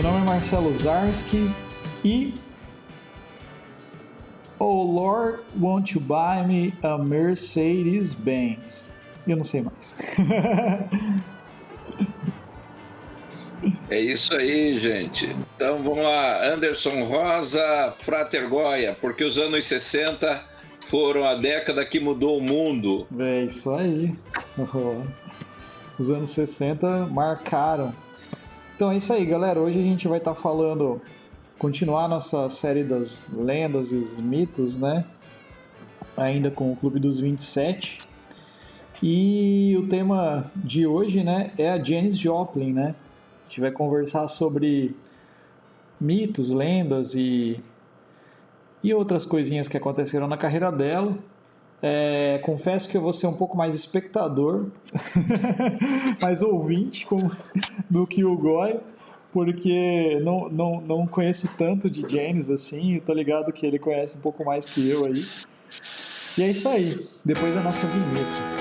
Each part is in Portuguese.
nome é Marcelo Zarski e Oh Lord, won't you buy me a Mercedes-Benz? Eu não sei mais. É isso aí, gente. Então vamos lá, Anderson Rosa, Frater Goya, porque os anos 60 foram a década que mudou o mundo. É isso aí. Os anos 60 marcaram. Então é isso aí, galera. Hoje a gente vai estar falando, continuar nossa série das lendas e os mitos, né? Ainda com o Clube dos 27. E o tema de hoje, né, é a Janis Joplin, né? A gente vai conversar sobre mitos, lendas e outras coisinhas que aconteceram na carreira dela. Confesso que eu vou ser um pouco mais espectador, mais ouvinte do que o Goy, porque não conheço tanto de Janis assim, eu tô ligado que ele conhece um pouco mais que eu aí. E é isso aí, depois da nossa vinheta.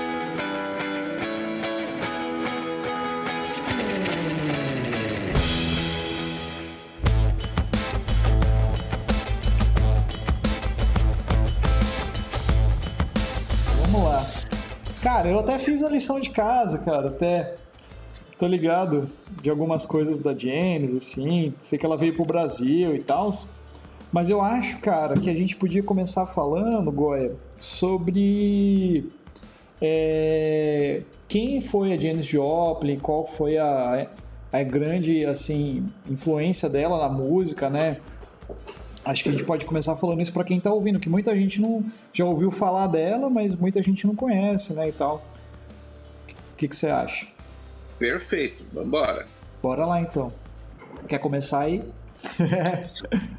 Vamos lá. Cara, eu até fiz a lição de casa, cara, até tô ligado de algumas coisas da Janis, assim, sei que ela veio pro Brasil e tal, mas eu acho, cara, que a gente podia começar falando, Goya, sobre quem foi a Janis Joplin, qual foi a grande, assim, influência dela na música, né? Acho que a gente pode começar falando isso para quem tá ouvindo, que muita gente não já ouviu falar dela, mas muita gente não conhece, né, e tal. O que você acha? Perfeito, vamos embora. Bora lá então. Quer começar aí?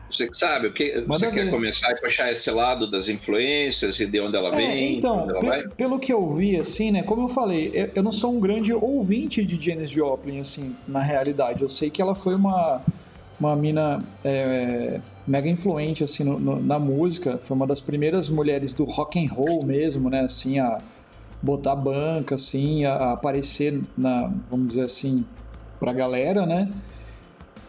Você que sabe, Manda você quer ver. começar a puxar esse lado das influências e de onde ela vem, de Então, onde ela vai? pelo que eu vi, assim, né, como eu falei, eu não sou um grande ouvinte de Janis Joplin, assim, na realidade. Eu sei que ela foi uma mina mega influente, assim, na música. Foi uma das primeiras mulheres do rock and roll mesmo, né, assim, a botar banca, assim, a aparecer vamos dizer assim, pra galera, né?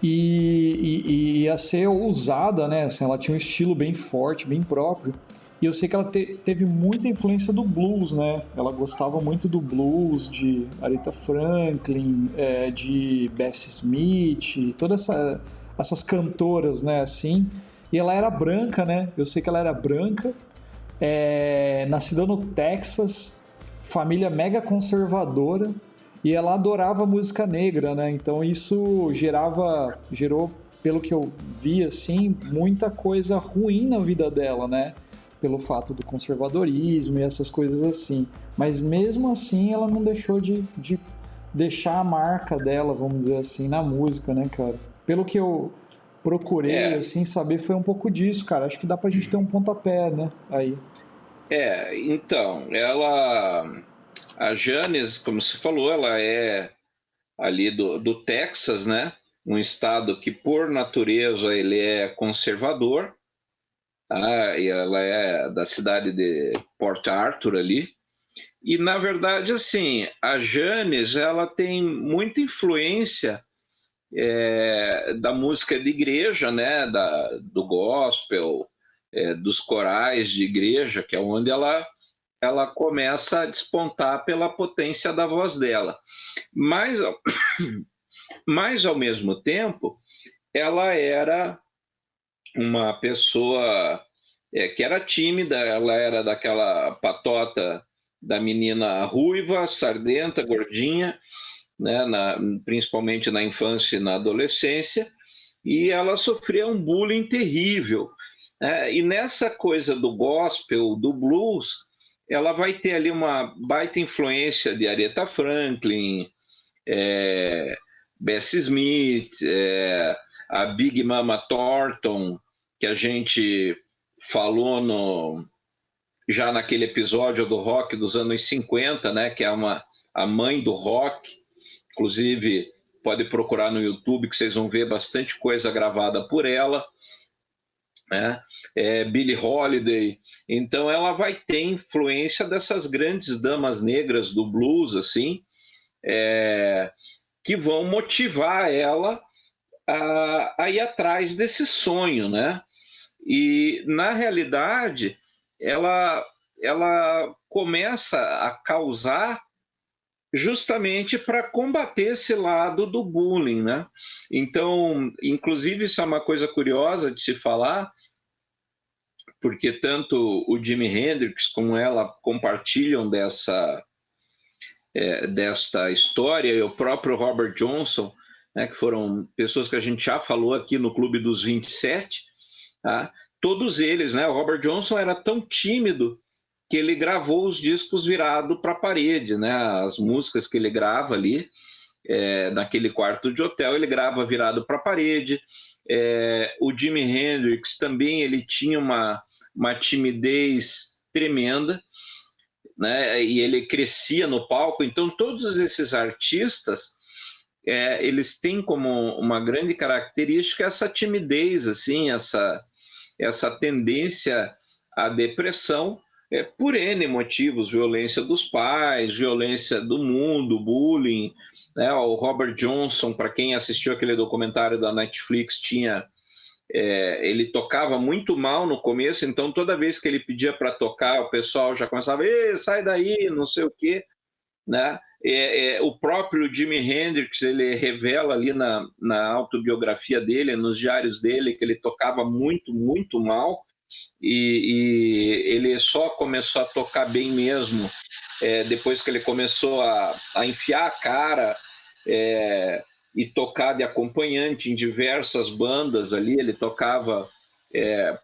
E a ser ousada, né? Assim, ela tinha um estilo bem forte, bem próprio. E eu sei que ela teve muita influência do blues, né? Ela gostava muito do blues, de Aretha Franklin, de Bessie Smith, todas essas cantoras, né? Assim. E ela era branca, né? Eu sei que ela era branca, nascida no Texas, família mega conservadora, e ela adorava música negra, né? Então isso gerou, pelo que eu vi, assim, muita coisa ruim na vida dela, né? Pelo fato do conservadorismo e essas coisas assim. Mas mesmo assim, ela não deixou de deixar a marca dela, vamos dizer assim, na música, né, cara? Pelo que eu procurei, É, assim, saber foi um pouco disso, cara. Acho que dá pra gente ter um pontapé, né? Aí. então, a Janis, como você falou, ela é ali do Texas, né? Um estado que, por natureza, ele é conservador, tá? E ela é da cidade de Port Arthur ali. E, na verdade, assim, a Janis, ela tem muita influência da música de igreja, né? Do gospel, dos corais de igreja, que é onde ela começa a despontar pela potência da voz dela. Mas, mas ao mesmo tempo, ela era uma pessoa que era tímida, ela era daquela patota da menina ruiva, sardenta, gordinha, né, principalmente na infância e na adolescência, e ela sofria um bullying terrível. E nessa coisa do gospel, do blues, ela vai ter ali uma baita influência de Aretha Franklin, Bessie Smith, a Big Mama Thornton, que a gente falou já naquele episódio do rock dos anos 50, né, que é a mãe do rock. Inclusive, pode procurar no YouTube que vocês vão ver bastante coisa gravada por ela, né? Billie Holiday. Então, ela vai ter influência dessas grandes damas negras do blues, assim, que vão motivar ela a ir atrás desse sonho, né? E, na realidade, ela começa a causar justamente para combater esse lado do bullying, né? Então, inclusive, isso é uma coisa curiosa de se falar, porque tanto o Jimi Hendrix como ela compartilham desta história, e o próprio Robert Johnson, né, que foram pessoas que a gente já falou aqui no Clube dos 27, tá? Todos eles, né? O Robert Johnson era tão tímido que ele gravou os discos virado para a parede, né? As músicas que ele grava ali, naquele quarto de hotel, ele grava virado para a parede. O Jimi Hendrix também, ele tinha uma timidez tremenda, né? E ele crescia no palco. Então, todos esses artistas, eles têm como uma grande característica essa timidez, assim, essa tendência à depressão, por N motivos, violência dos pais, violência do mundo, bullying, né? O Robert Johnson, para quem assistiu aquele documentário da Netflix, ele tocava muito mal no começo, então toda vez que ele pedia para tocar, o pessoal já começava, sai daí, não sei o quê, né? O próprio Jimi Hendrix, ele revela ali na autobiografia dele, nos diários dele, que ele tocava muito, muito mal, e ele só começou a tocar bem mesmo depois que ele começou a enfiar a cara e tocar de acompanhante em diversas bandas ali. Ele tocava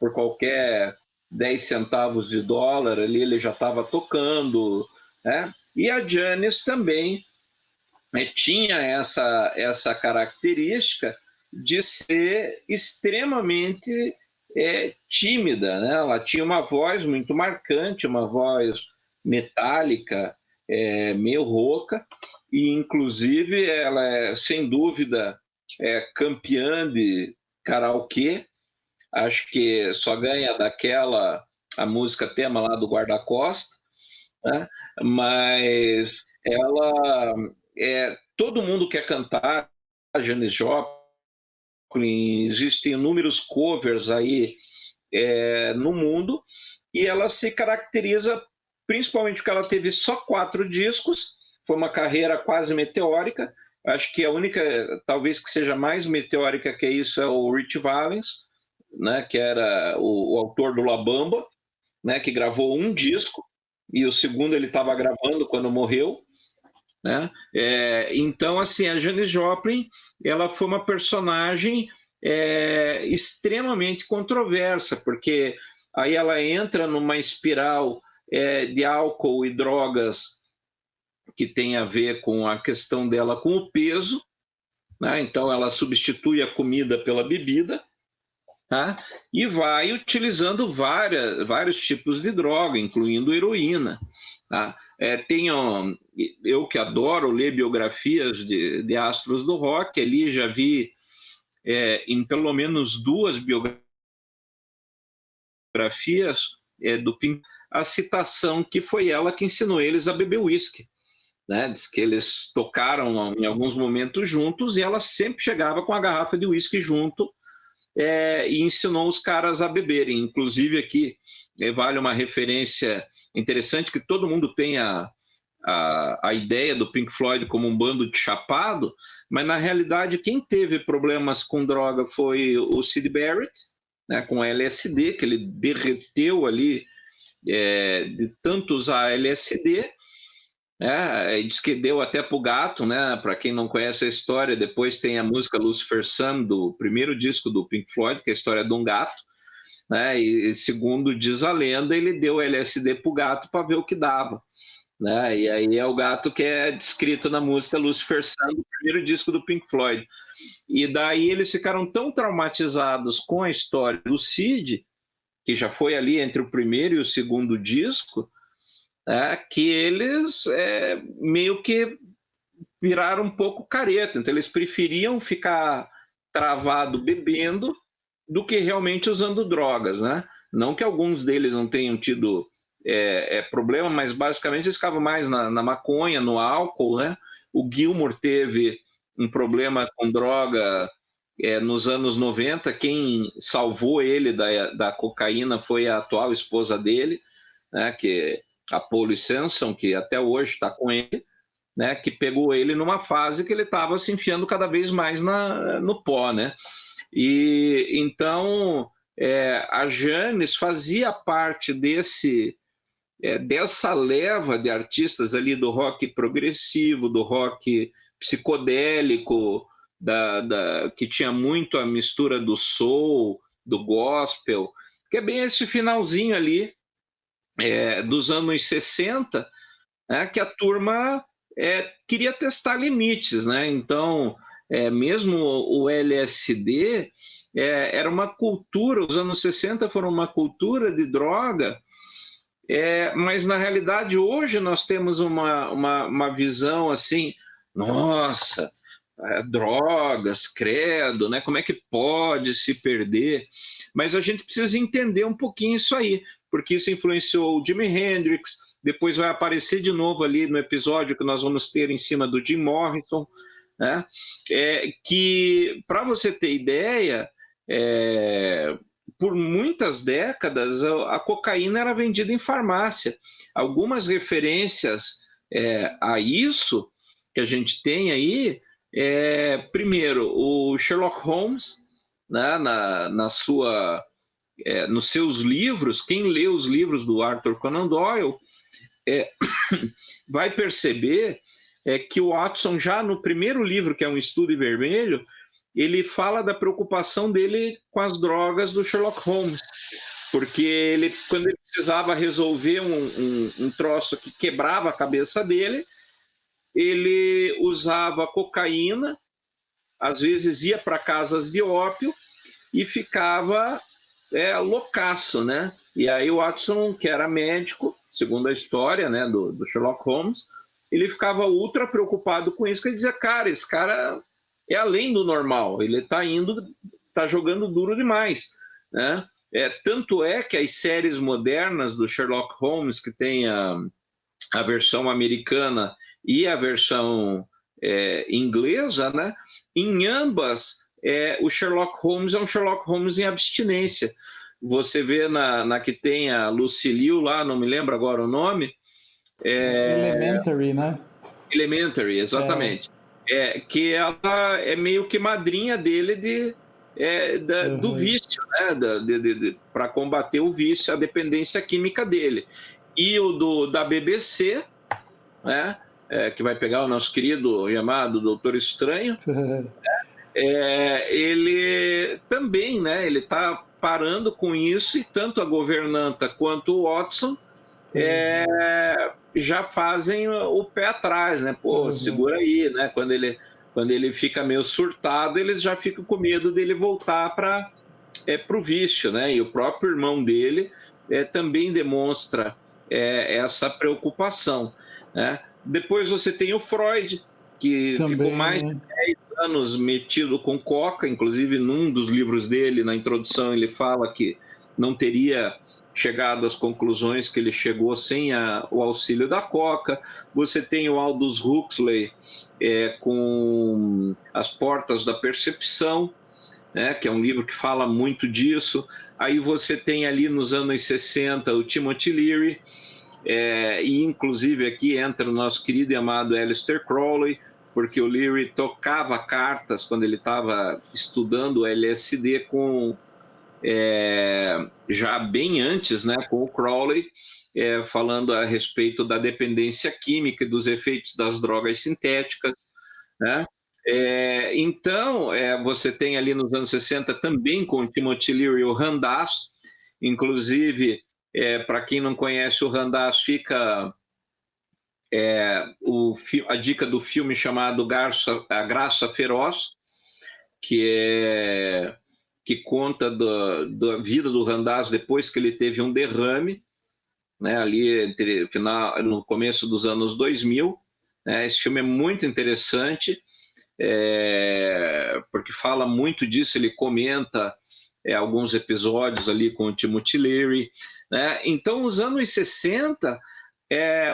por qualquer 10 centavos de dólar, ali ele já estava tocando, né? E a Janis também tinha essa característica de ser extremamente tímida, né? Ela tinha uma voz muito marcante, uma voz metálica, meio rouca, e inclusive ela é, sem dúvida, campeã de karaokê. Acho que só ganha daquela a música tema lá do Guarda-Costas, né? Mas ela todo mundo quer cantar a Janis Joplin. Existem inúmeros covers aí no mundo, e ela se caracteriza principalmente porque ela teve só 4 discos, foi uma carreira quase meteórica. Acho que a única, talvez que seja mais meteórica que isso, é o Ritchie Valens, né, que era o autor do La Bamba, né, que gravou um disco, e o segundo ele estava gravando quando morreu, né? Então, assim, a Janis Joplin, ela foi uma personagem extremamente controversa, porque aí ela entra numa espiral de álcool e drogas que tem a ver com a questão dela com o peso, né? Então ela substitui a comida pela bebida, tá? E vai utilizando vários tipos de droga, incluindo heroína, tá? Eu que adoro ler biografias de astros do rock, ali já vi em pelo menos 2 biografias do Pink, a citação que foi ela que ensinou eles a beber uísque, né? Diz que eles tocaram em alguns momentos juntos, e ela sempre chegava com a garrafa de uísque junto, e ensinou os caras a beberem. Inclusive aqui vale uma referência interessante, que todo mundo tem a ideia do Pink Floyd como um bando de chapado, mas na realidade quem teve problemas com droga foi o Syd Barrett, né, com LSD, que ele derreteu ali de tanto usar LSD. Diz que deu até pro gato, né? Para quem não conhece a história, depois tem a música Lucifer Sun, do primeiro disco do Pink Floyd, que é a história de um gato, né? E segundo diz a lenda, ele deu LSD pro gato para ver o que dava, né? E aí é o gato que é descrito na música Lucifer Sun, do primeiro disco do Pink Floyd. E daí eles ficaram tão traumatizados com a história do Sid, que já foi ali entre o primeiro e o segundo disco, que eles meio que viraram um pouco careta. Então eles preferiam ficar travado bebendo do que realmente usando drogas, né? Não que alguns deles não tenham tido problema, mas basicamente eles ficavam mais na maconha, no álcool, né? O Gilmour teve um problema com droga nos anos 90, quem salvou ele da cocaína foi a atual esposa dele, né, que a Polly Sanson, que até hoje está com ele, né, que pegou ele numa fase que ele estava se enfiando cada vez mais no pó, né? E então a Janis fazia parte dessa leva de artistas ali do rock progressivo, do rock psicodélico, que tinha muito a mistura do soul, do gospel, que é bem esse finalzinho ali dos anos 60, né, que a turma queria testar limites, né? Então, mesmo o LSD era uma cultura, os anos 60 foram uma cultura de droga, mas na realidade hoje nós temos uma visão assim, nossa, drogas, credo, né? Como é que pode se perder? Mas a gente precisa entender um pouquinho isso aí, porque isso influenciou o Jimi Hendrix, depois vai aparecer de novo ali no episódio que nós vamos ter em cima do Jim Morrison, né? Que, para você ter ideia, por muitas décadas a cocaína era vendida em farmácia. Algumas referências a isso que a gente tem aí, primeiro, o Sherlock Holmes, né, nos seus livros, quem lê os livros do Arthur Conan Doyle vai perceber que o Watson, já no primeiro livro, que é Um Estudo em Vermelho, ele fala da preocupação dele com as drogas do Sherlock Holmes, porque quando ele precisava resolver um troço que quebrava a cabeça dele, ele usava cocaína, às vezes ia para casas de ópio e ficava loucaço, né? E aí o Watson, que era médico, segundo a história, né, do Sherlock Holmes, ele ficava ultra preocupado com isso, que ele dizia, cara, esse cara é além do normal, ele tá jogando duro demais, né? Tanto é que as séries modernas do Sherlock Holmes, que tem a versão americana e a versão inglesa, né? Em ambas, o Sherlock Holmes é um Sherlock Holmes em abstinência. Você vê na que tem a Lucy Liu lá, não me lembro agora o nome. Elementary, né? Elementary, exatamente. Que ela é meio que madrinha dele do vício, né? Para combater o vício, a dependência química dele. E o da BBC, né? Que vai pegar o nosso querido e amado Doutor Estranho, ele também, né? Ele está parando com isso, e tanto a governanta quanto o Watson já fazem o pé atrás, né? Pô, segura aí, né? Quando ele fica meio surtado, eles já ficam com medo dele voltar para o vício, né? E o próprio irmão dele também demonstra essa preocupação, né? Depois você tem o Freud, que também, ficou mais de 10 anos metido com coca, inclusive num dos livros dele, na introdução, ele fala que não teria chegado às conclusões que ele chegou sem o auxílio da coca. Você tem o Aldous Huxley com As Portas da Percepção, né, que é um livro que fala muito disso. Aí você tem ali nos anos 60 o Timothy Leary, e inclusive aqui entra o nosso querido e amado Aleister Crowley, porque o Leary tocava cartas quando ele estava estudando o LSD já bem antes, né, com o Crowley, falando a respeito da dependência química e dos efeitos das drogas sintéticas, né? Então, você tem ali nos anos 60 também com o Timothy Leary o Randass, inclusive, para quem não conhece o Randass, fica a dica do filme chamado A Graça Feroz, que conta da vida do Randass depois que ele teve um derrame, né, ali no começo dos anos 2000. Né? Esse filme é muito interessante, porque fala muito disso, ele comenta alguns episódios ali com o Timothy Leary. Né? Então, os anos 60,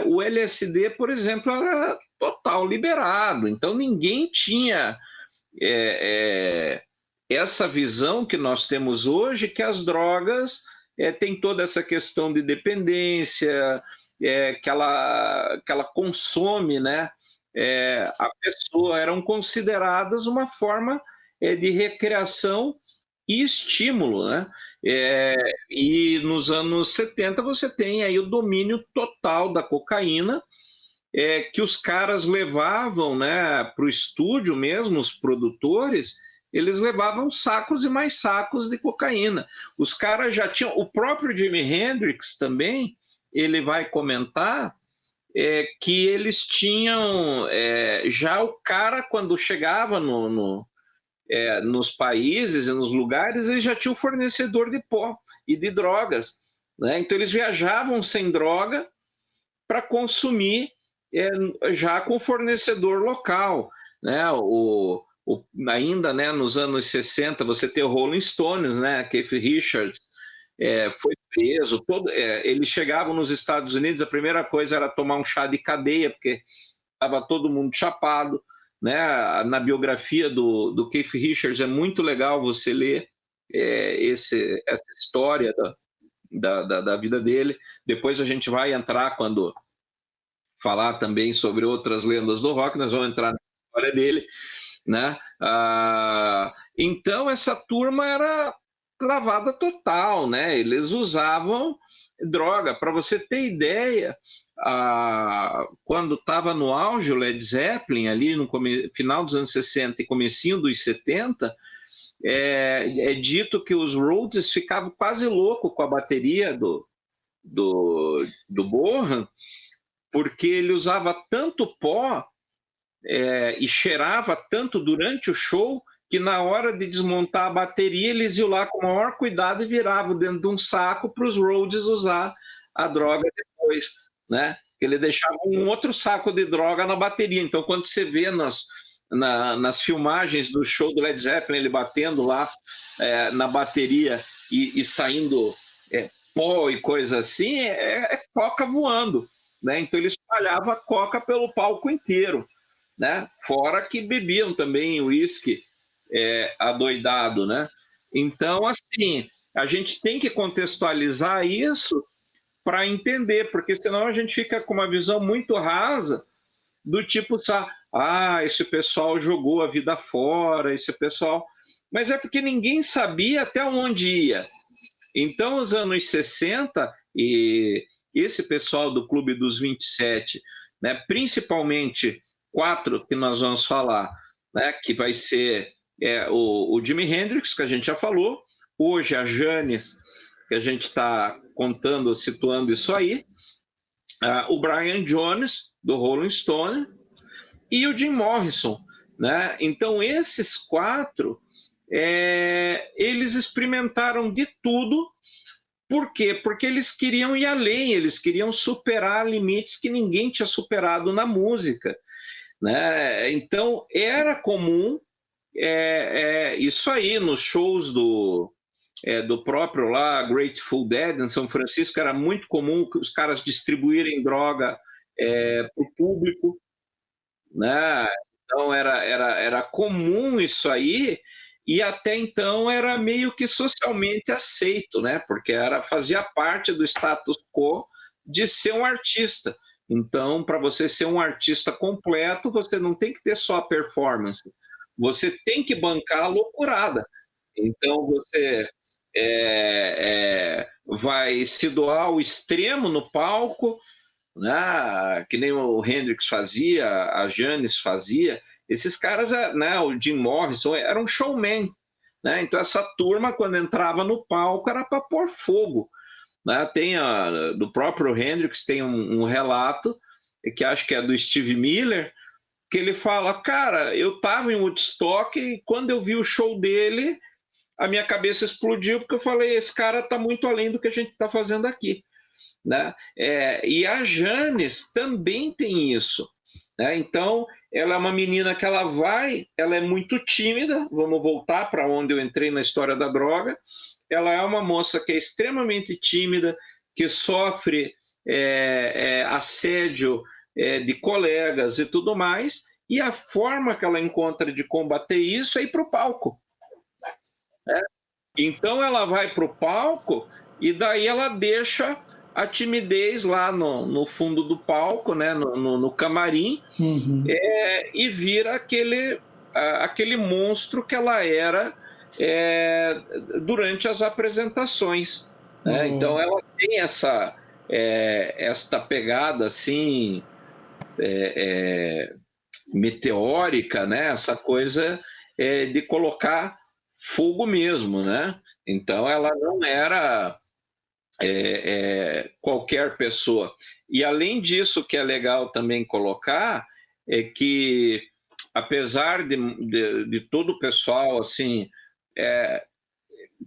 o LSD, por exemplo, era total liberado, então ninguém tinha essa visão que nós temos hoje, que as drogas têm toda essa questão de dependência, que ela consome, né? A pessoa, eram consideradas uma forma de recreação e estímulo, né? É, e nos anos 70 você tem aí o domínio total da cocaína, que os caras levavam, né, para o estúdio mesmo, os produtores, eles levavam sacos e mais sacos de cocaína. Os caras já tinham, o próprio Jimi Hendrix também, ele vai comentar que eles tinham, já o cara, quando chegava nos países e nos lugares, ele já tinha um fornecedor de pó e de drogas, né? Então eles viajavam sem droga para consumir já com fornecedor local, né? Ainda, né, nos anos 60 você tem o Rolling Stones, né? Keith Richards foi preso. Eles chegavam nos Estados Unidos, a primeira coisa era tomar um chá de cadeia, porque estava todo mundo chapado, né? Na biografia do Keith Richards é muito legal você ler essa história da vida dele. Depois a gente vai entrar, quando falar também sobre outras lendas do rock, nós vamos entrar na história dele, né? Então essa turma era clavada total, né? Eles usavam droga. Para você ter ideia, quando estava no auge o Led Zeppelin, ali no final dos anos 60 e comecinho dos 70, é dito que os Rhodes ficavam quase loucos com a bateria do Bonham, porque ele usava tanto pó e cheirava tanto durante o show, que na hora de desmontar a bateria eles iam lá com o maior cuidado e viravam dentro de um saco para os Rhodes usar a droga depois, né? Ele deixava um outro saco de droga na bateria. Então, quando você vê nas filmagens do show do Led Zeppelin, ele batendo lá na bateria e saindo pó e coisa assim, é coca voando, né? Então ele espalhava coca pelo palco inteiro, né? Fora que bebiam também uísque adoidado, né? Então, assim, a gente tem que contextualizar isso para entender, porque senão a gente fica com uma visão muito rasa do tipo, esse pessoal jogou a vida fora, esse pessoal... Mas é porque ninguém sabia até onde ia. Então, os anos 60, e esse pessoal do Clube dos 27, né, principalmente 4 que nós vamos falar, né, que vai ser o Jimi Hendrix, que a gente já falou, hoje a Janis, que a gente está contando, situando isso aí, o Brian Jones, do Rolling Stone, e o Jim Morrison, né? Então, esses 4, eles experimentaram de tudo. Por quê? Porque eles queriam ir além, eles queriam superar limites que ninguém tinha superado na música, né? Então, era comum isso aí nos shows do próprio lá, Grateful Dead, em São Francisco, era muito comum que os caras distribuírem droga para o público, né? Então, era comum isso aí, e até então era meio que socialmente aceito, né? Porque fazia parte do status quo de ser um artista. Então, para você ser um artista completo, você não tem que ter só a performance, você tem que bancar a loucurada. Então, você vai se doar ao extremo no palco, né? Que nem o Hendrix fazia, a Janis fazia. Esses caras, né, o Jim Morrison, era um showman, né? Então essa turma, quando entrava no palco, era para pôr fogo, né? Do próprio Hendrix tem um relato, que acho que é do Steve Miller, que ele fala, cara, eu estava em Woodstock e quando eu vi o show dele, a minha cabeça explodiu, porque eu falei, esse cara está muito além do que a gente está fazendo aqui, né? E a Janis também tem isso, né? Então, ela é uma menina que ela é muito tímida, vamos voltar para onde eu entrei na história da droga, ela é uma moça que é extremamente tímida, que sofre assédio de colegas e tudo mais, e a forma que ela encontra de combater isso é ir para o palco. Então ela vai para o palco e daí ela deixa a timidez lá no fundo do palco, né, no camarim, Uhum. e vira aquele monstro que ela era é, durante as apresentações. Né? É. Então ela tem esta pegada assim é, meteórica, né? Essa coisa de colocar fogo mesmo, né? Então ela não era qualquer pessoa. E além disso, que é legal também colocar é que apesar de todo o pessoal assim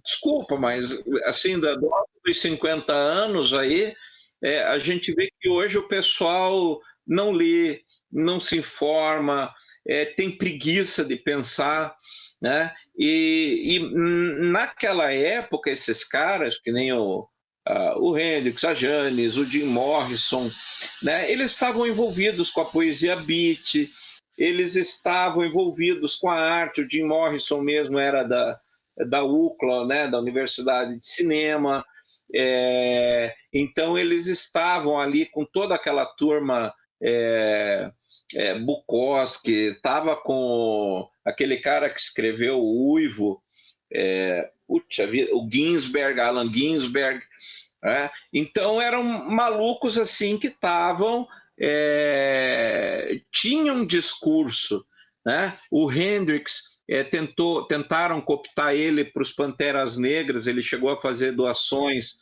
desculpa, mas assim dos 50 anos aí a gente vê que hoje o pessoal não lê, não se informa, tem preguiça de pensar, né? E naquela época esses caras que nem o Hendrix, a Janis, o Jim Morrison, né? Eles estavam envolvidos com a poesia beat, eles estavam envolvidos com a arte. O Jim Morrison mesmo era da UCLA, né? Da Universidade de Cinema. Então eles estavam ali com toda aquela turma Bukowski, estava com aquele cara que escreveu o Uivo, o Ginsberg, Allen Ginsberg. Então eram malucos assim que estavam tinham um discurso, né? O Hendrix tentaram cooptar ele para os Panteras Negras, ele chegou a fazer doações,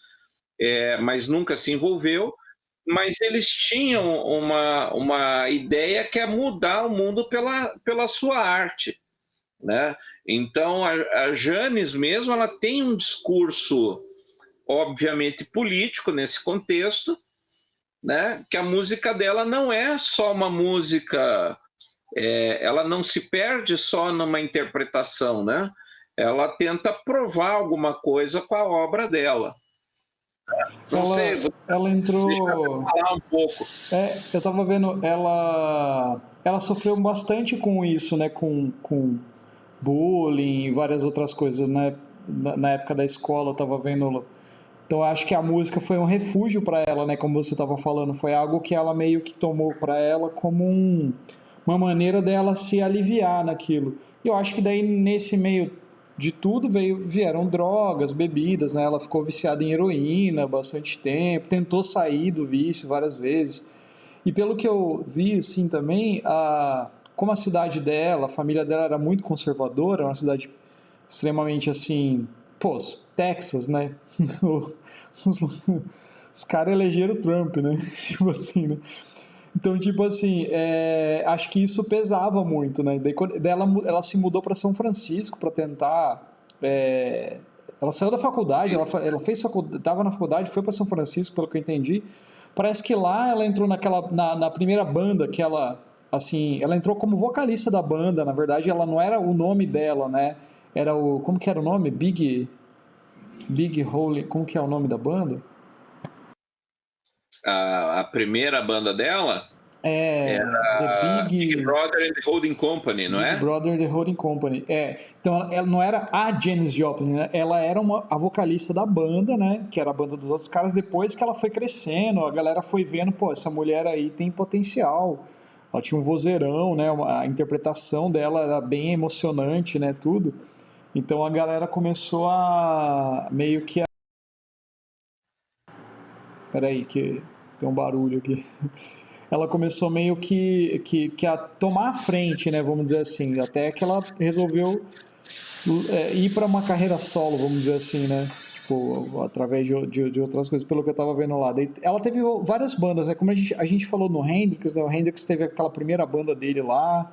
mas nunca se envolveu. Mas eles tinham uma ideia que é mudar o mundo pela sua arte, né? Então a Janis mesmo, ela tem um discurso obviamente político nesse contexto, né? Que a música dela não é só uma música, ela não se perde só numa interpretação, né? Ela tenta provar alguma coisa com a obra dela. Não sei, Ela deixa eu entrou. falar um pouco. Eu tava vendo, ela sofreu bastante com isso, né? Com bullying e várias outras coisas, né? Na época da escola, eu tava vendo. Então, eu acho que a música foi um refúgio para ela, né? Como você estava falando, foi algo que ela meio que tomou para ela como uma maneira dela se aliviar naquilo. E eu acho que daí nesse meio de tudo vieram drogas, bebidas, né? Ela ficou viciada em heroína bastante tempo, tentou sair do vício várias vezes. E pelo que eu vi, assim, também, como a cidade dela, a família dela era muito conservadora, uma cidade extremamente, assim, pô, Texas, né? os, os caras elegeram o Trump, né? Tipo assim, né? Então, tipo assim, acho que isso pesava muito, né? Daí ela se mudou para São Francisco para tentar. Ela saiu da faculdade, ela fez faculdade, estava na faculdade, foi para São Francisco, pelo que eu entendi. Parece que lá ela entrou na primeira banda que assim, ela entrou como vocalista da banda. Na verdade, ela não era o nome dela, né? Era como que era o nome? Big Hole, como que é o nome da banda? A primeira banda dela The Big Big Brother and the Holding Company, não Big é? Brother The Holding Company. Então ela não era a Janis Joplin, né? Ela era a vocalista da banda, né? Que era a banda dos outros caras. Depois que ela foi crescendo, a galera foi vendo, pô, essa mulher aí tem potencial. Ela tinha um vozeirão, né? A interpretação dela era bem emocionante, né? Tudo. Então a galera começou a meio que Peraí, que tem um barulho aqui. Ela começou meio que a tomar a frente, né? Vamos dizer assim. Até que ela resolveu ir para uma carreira solo, vamos dizer assim, né? Tipo, através de outras coisas, pelo que eu tava vendo lá. Ela teve várias bandas, né? Como a gente falou no Hendrix, né? O Hendrix teve aquela primeira banda dele lá,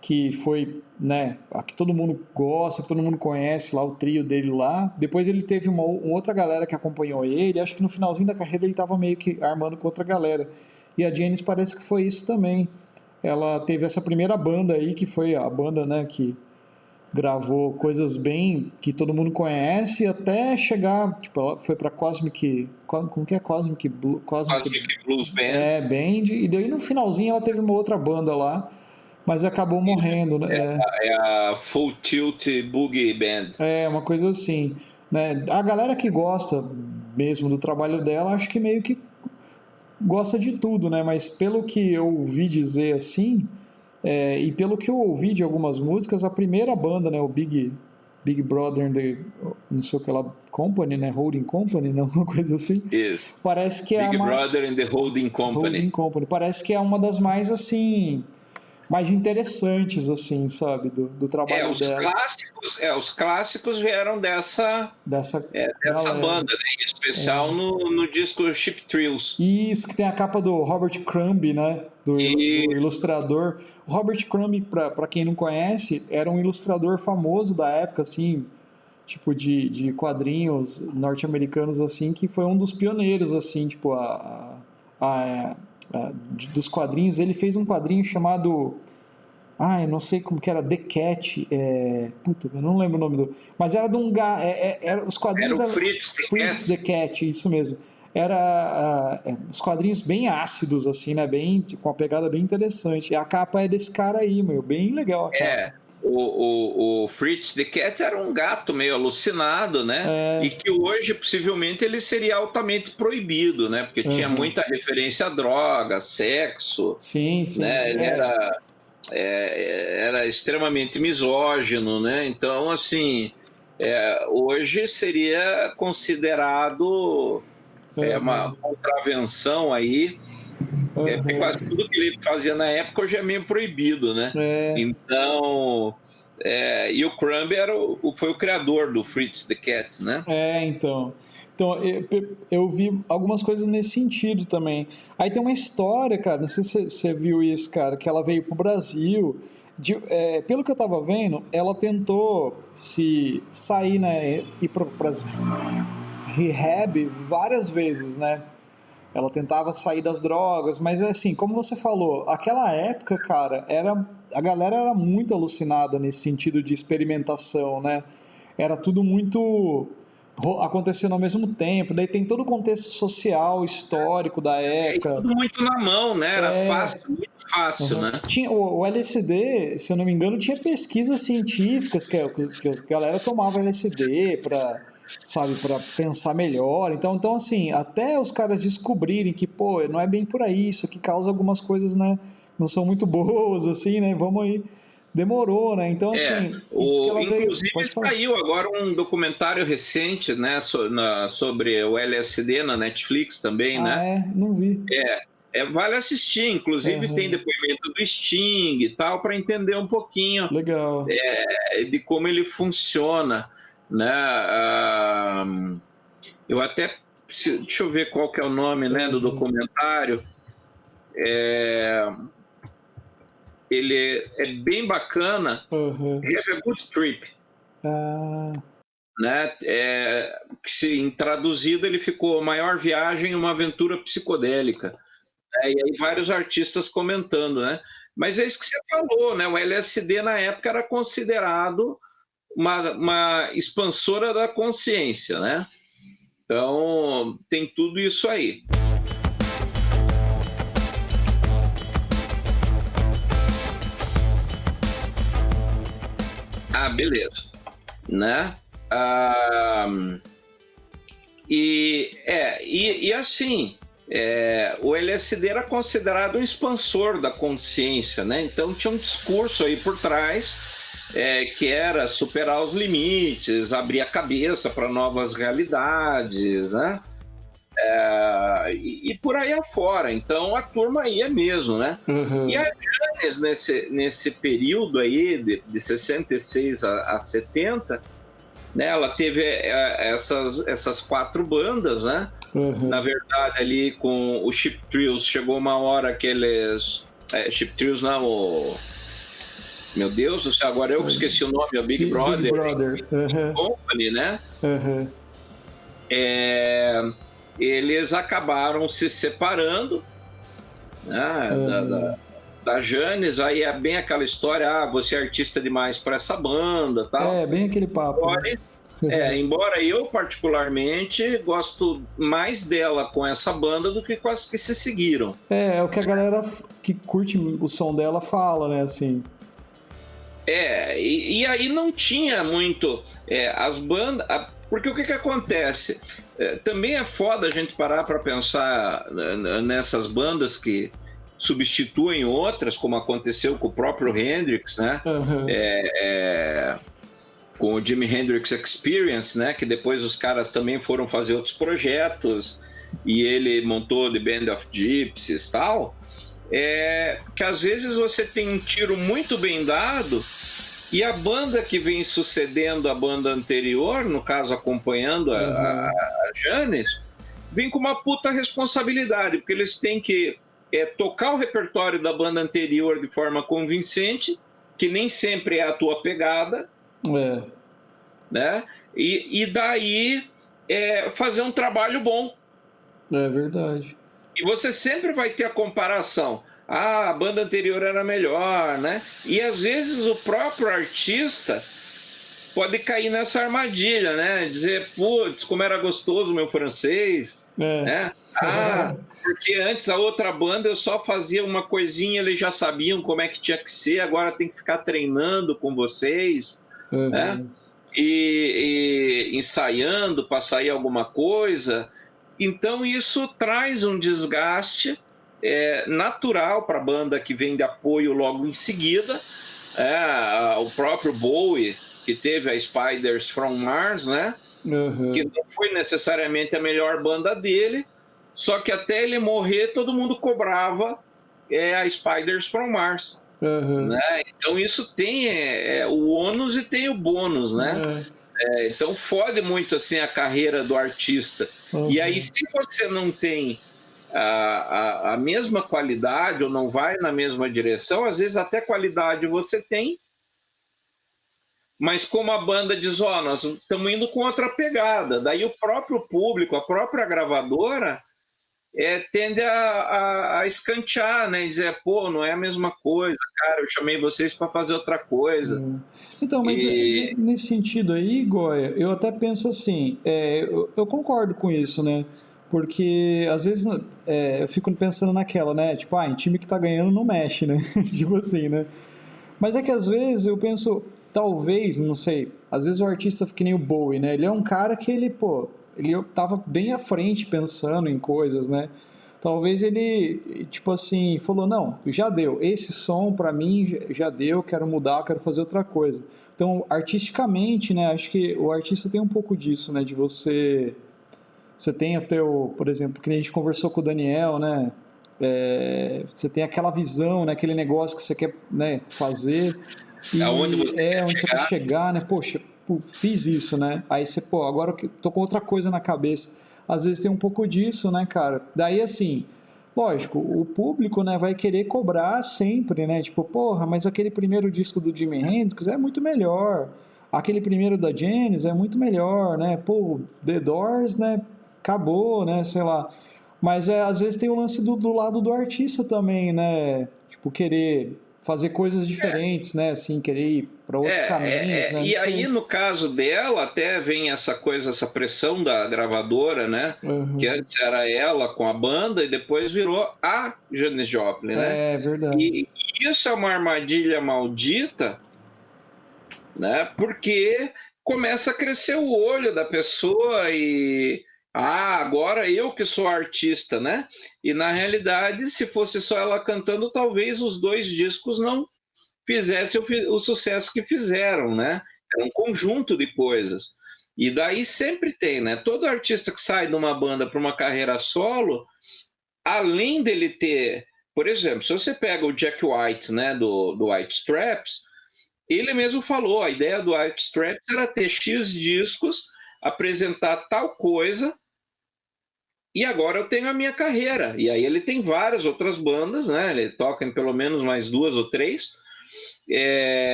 que foi, né, a que todo mundo gosta, que todo mundo conhece lá, o trio dele lá. Depois ele teve uma outra galera que acompanhou ele, acho que no finalzinho da carreira ele estava meio que armando com outra galera. E a Janis parece que foi isso também. Ela teve essa primeira banda aí, que foi a banda, né, que gravou coisas bem que todo mundo conhece, até chegar, tipo, ela foi para como que é? Cosmic Cosmic Blues Band. Band, e daí no finalzinho ela teve uma outra banda lá, Mas acabou morrendo, né? É a Full Tilt Boogie Band. É uma coisa assim, né? A galera que gosta mesmo do trabalho dela, acho que meio que gosta de tudo, né? Mas pelo que eu ouvi dizer assim, e pelo que eu ouvi de algumas músicas, a primeira banda, né? O Big Brother and the, não sei o que lá, Company, né? Holding Company, né? Uma coisa assim. Isso. Parece que é Big Brother and the Holding Company. Holding Company. Parece que é uma das mais assim, mais interessantes, assim, sabe, do trabalho dela. Os clássicos vieram dessa banda, né? Em especial no disco Cheap Thrills. Isso, que tem a capa do Robert Crumb, né? Do ilustrador. O Robert Crumb, para quem não conhece, era um ilustrador famoso da época, assim, tipo de quadrinhos norte-americanos, assim, que foi um dos pioneiros, assim, tipo, dos quadrinhos. Ele fez um quadrinho chamado... eu não sei como que era, The Cat, puta, eu não lembro o nome do... Mas era de um... os quadrinhos... Era o Fritz The Cat, isso mesmo. Era os quadrinhos bem ácidos, assim, né? Bem, com uma pegada bem interessante. E a capa é desse cara aí, meu, bem legal a capa. O Fritz the Cat era um gato meio alucinado, né? E que hoje, possivelmente, ele seria altamente proibido, né? Porque tinha muita referência a droga, sexo. Sim, sim. Né? Ele era extremamente misógino, né? Então, assim, hoje seria considerado uma contravenção aí. Porque quase tudo que ele fazia na época hoje é meio proibido, né? Então, e o Crumb foi o criador do Fritz the Cat, né? Então eu vi algumas coisas nesse sentido também. Aí tem uma história, cara, não sei se você viu isso, cara, que ela veio pro Brasil. Pelo que eu tava vendo, ela tentou se sair, né, ir pras rehab várias vezes, né? Ela tentava sair das drogas, mas assim, como você falou, aquela época, cara, a galera era muito alucinada nesse sentido de experimentação, né? Era tudo muito acontecendo ao mesmo tempo, daí tem todo o contexto social, histórico da época. Tudo muito na mão, né? Era fácil, muito fácil, né? Tinha, o LSD, se eu não me engano, tinha pesquisas científicas que a galera tomava LSD para pensar melhor. Então, assim, até os caras descobrirem que, pô, não é bem por aí, isso aqui causa algumas coisas, né? Não são muito boas, assim, né? Vamos aí. Demorou, né? Então, assim... Inclusive, saiu agora um documentário recente, né? Sobre o LSD na Netflix também, né? Não vi. Vale assistir, inclusive tem depoimento do Sting e tal, para entender um pouquinho legal de como ele funciona, né? Eu até deixa eu ver qual que é o nome, né, do documentário. Ele é bem bacana. Have a Good Trip. Né? Que, traduzido, ele ficou Maior Viagem, uma Aventura Psicodélica. E aí vários artistas comentando, né? Mas é isso que você falou, né? O LSD na época era considerado uma expansora da consciência, né? Então tem tudo isso aí. Beleza, né? E assim, o LSD era considerado um expansor da consciência, né? Então tinha um discurso aí por trás que era superar os limites, abrir a cabeça para novas realidades, né? E por aí afora. Então a turma ia mesmo, né? E a Janis, nesse período aí de 66 a 70, né, ela teve essas 4 bandas, né? Na verdade, ali com o Cheap Thrills, chegou uma hora que eles... Cheap Thrills não, meu Deus do céu, agora eu que esqueci o nome, é o Big Brother. Company, né? Eles acabaram se separando, né, da Janis. Aí é bem aquela história, você é artista demais para essa banda, tal. Bem aquele papo. Embora eu particularmente gosto mais dela com essa banda do que com as que se seguiram. É o que a galera que curte o som dela fala, né, assim. E aí não tinha muito as bandas, porque o que acontece? Também é foda a gente parar para pensar nessas bandas que substituem outras, como aconteceu com o próprio Hendrix, né? Uhum. Com o Jimi Hendrix Experience, né? Que depois os caras também foram fazer outros projetos e ele montou The Band of Gypsies e tal. Que às vezes você tem um tiro muito bem dado e a banda que vem sucedendo a banda anterior, no caso acompanhando a Janis, vem com uma puta responsabilidade, porque eles têm que tocar o repertório da banda anterior de forma convincente, que nem sempre é a tua pegada, né? E daí fazer um trabalho bom. É verdade. E você sempre vai ter a comparação. A banda anterior era melhor, né? E às vezes o próprio artista pode cair nessa armadilha, né? Dizer, putz, como era gostoso o meu francês, né? Porque antes a outra banda eu só fazia uma coisinha, eles já sabiam como é que tinha que ser, agora tem que ficar treinando com vocês, né? E ensaiando para sair alguma coisa. Então isso traz um desgaste natural para a banda que vem de apoio logo em seguida. O próprio Bowie, que teve a Spiders from Mars, né? Que não foi necessariamente a melhor banda dele, só que até ele morrer todo mundo cobrava a Spiders from Mars. Né? Então isso tem o ônus e tem o bônus, né? Então fode muito assim a carreira do artista. E aí se você não tem a mesma qualidade ou não vai na mesma direção, às vezes até qualidade você tem, mas como a banda diz, nós estamos indo com outra pegada, daí o próprio público, a própria gravadora tende a escantear, né? E dizer, pô, não é a mesma coisa, cara, eu chamei vocês para fazer outra coisa. Então, mas nesse sentido aí, Goya, eu até penso assim, eu concordo com isso, né? Porque às vezes eu fico pensando naquela, né? Tipo, em time que tá ganhando não mexe, né? Tipo assim, né? Mas é que às vezes eu penso, talvez, não sei, às vezes o artista fica que nem o Bowie, né? Ele é um cara que ele tava bem à frente pensando em coisas, né? Talvez ele, tipo assim, falou, não, já deu, esse som pra mim já deu, quero mudar, quero fazer outra coisa. Então, artisticamente, né, acho que o artista tem um pouco disso, né, de você tem até por exemplo, que a gente conversou com o Daniel, né, você tem aquela visão, né, aquele negócio que você quer, né, fazer, e onde você quer chegar, né, poxa, fiz isso, né, aí você, agora eu tô com outra coisa na cabeça. Às vezes tem um pouco disso, né, cara? Daí, assim, lógico, o público, né, vai querer cobrar sempre, né? Tipo, porra, mas aquele primeiro disco do Jimi Hendrix é muito melhor. Aquele primeiro da Janis é muito melhor, né? Pô, The Doors, né? Acabou, né? Sei lá. Mas às vezes tem o lance do lado do artista também, né? Tipo, querer fazer coisas diferentes, né? Assim, querer ir para outros caminhos, né? E aí, no caso dela, até vem essa coisa, essa pressão da gravadora, né? Que antes era ela com a banda e depois virou a Janis Joplin, né? É verdade. E isso é uma armadilha maldita, né? Porque começa a crescer o olho da pessoa e agora eu que sou artista, né? E na realidade, se fosse só ela cantando, talvez os 2 discos não fizessem o sucesso que fizeram, né? É um conjunto de coisas. E daí sempre tem, né? Todo artista que sai de uma banda para uma carreira solo, além dele ter, por exemplo, se você pega o Jack White, né, do White Stripes, ele mesmo falou, a ideia do White Stripes era ter X discos, apresentar tal coisa, e agora eu tenho a minha carreira. E aí ele tem várias outras bandas, né? Ele toca em pelo menos mais 2 ou 3,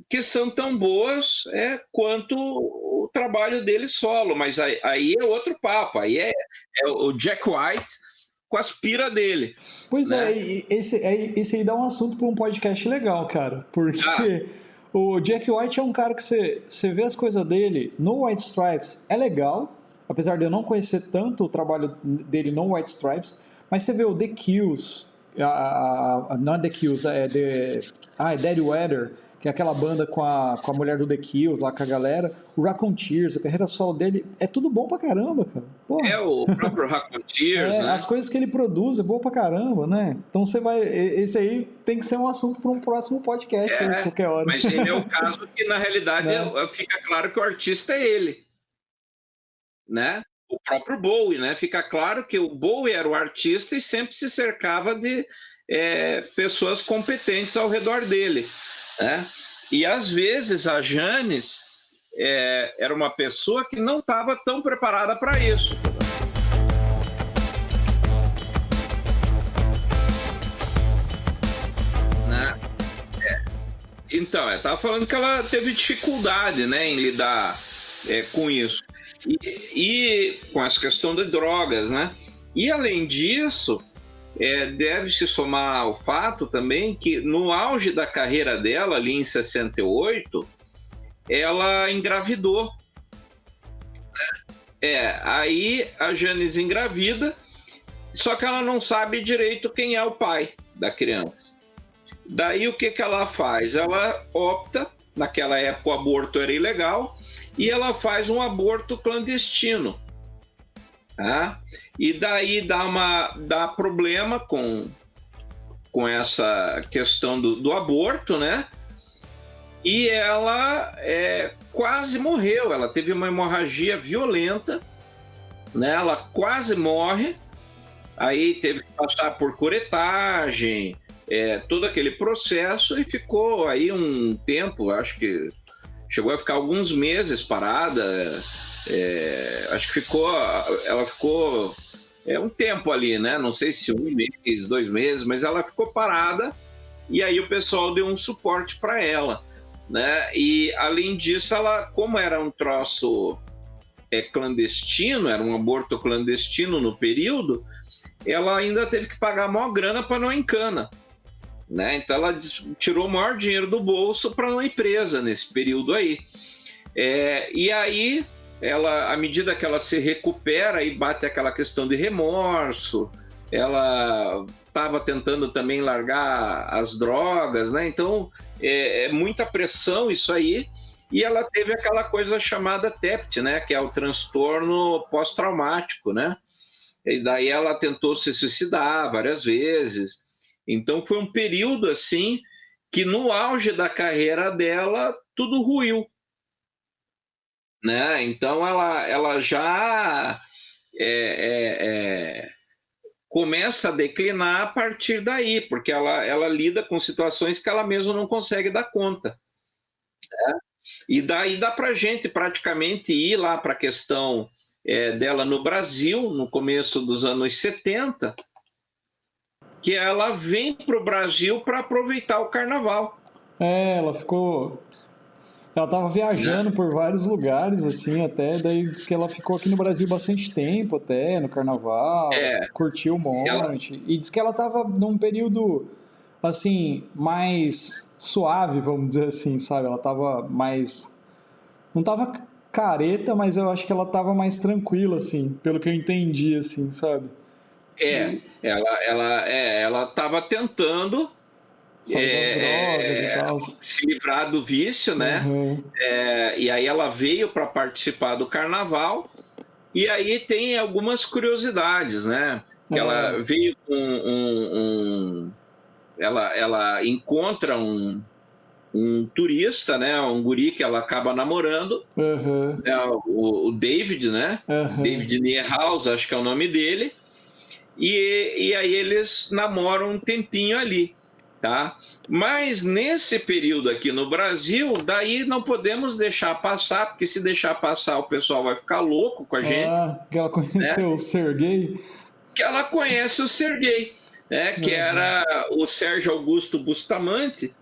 que são tão boas quanto o trabalho dele solo. Mas aí é outro papo, aí é o Jack White com as pira dele. Pois né? Esse aí dá um assunto para um podcast legal, cara, porque O Jack White é um cara que você vê as coisas dele no White Stripes, é legal, apesar de eu não conhecer tanto o trabalho dele no White Stripes, mas você vê o The Kills, não é The Kills, é Dead Weather, que é aquela banda com a mulher do The Kills, lá com a galera, o Raconteurs, a carreira solo dele, é tudo bom pra caramba, cara. Porra. É o próprio Raconteurs, né? As coisas que ele produz é boa pra caramba, né? Então você vai. Esse aí tem que ser um assunto para um próximo podcast aí, qualquer hora. Mas ele é o caso que, na realidade, fica claro que o artista é ele, né? O próprio Bowie, né? Fica claro que o Bowie era o artista e sempre se cercava de pessoas competentes ao redor dele, né? E às vezes a Janis era uma pessoa que não estava tão preparada para isso. Né? Então, estava falando que ela teve dificuldade, né, em lidar com isso. E com essa questão de drogas, né? E além disso, deve-se somar ao fato também que no auge da carreira dela, ali em 68, ela engravidou. Aí a Janis engravida, só que ela não sabe direito quem é o pai da criança. Daí o que ela faz? Ela opta, naquela época o aborto era ilegal, e ela faz um aborto clandestino. Tá? E daí dá problema com essa questão do aborto, né? E ela quase morreu, ela teve uma hemorragia violenta, né? Ela quase morre, aí teve que passar por curetagem, todo aquele processo, e ficou aí um tempo, acho que chegou a ficar alguns meses parada, acho que ela ficou um tempo ali, né? Não sei se 1 mês, 2 meses, mas ela ficou parada, e aí o pessoal deu um suporte para ela, né? E além disso, ela, como era um troço clandestino, era um aborto clandestino no período, ela ainda teve que pagar a maior grana para não ir em cana, né? Então ela tirou o maior dinheiro do bolso para não ir presa nesse período aí. E aí, ela, à medida que ela se recupera e bate aquela questão de remorso, ela estava tentando também largar as drogas, né? Então, muita pressão isso aí. E ela teve aquela coisa chamada TEPT, né? Que é o transtorno pós-traumático, né? E daí ela tentou se suicidar várias vezes. Então foi um período assim que no auge da carreira dela tudo ruiu, né? Então ela já começa a declinar a partir daí, porque ela lida com situações que ela mesma não consegue dar conta, né? E daí dá para a gente praticamente ir lá para a questão dela no Brasil, no começo dos anos 70, que ela vem para o Brasil para aproveitar o carnaval. Ela ficou. Ela estava viajando por vários lugares, assim, até. Daí diz que ela ficou aqui no Brasil bastante tempo, até, no carnaval, curtiu um monte. E diz que ela estava num período, assim, mais suave, vamos dizer assim, sabe? Ela estava mais. Não estava careta, mas eu acho que ela estava mais tranquila, assim, pelo que eu entendi, assim, sabe? Ela estava tentando drogas e tal. se livrar do vício, né? Uhum. E aí ela veio para participar do carnaval, e aí tem algumas curiosidades, né? Que ela veio com ela encontra um turista, né? Um guri que ela acaba namorando, o David, né? David Niehaus, acho que é o nome dele. E aí eles namoram um tempinho ali, tá? Mas nesse período aqui no Brasil, daí não podemos deixar passar, porque se deixar passar o pessoal vai ficar louco com a gente. Que ela conheceu, né? O Serguei. Que ela conhece o Serguei, né? Que era o Sérgio Augusto Bustamante.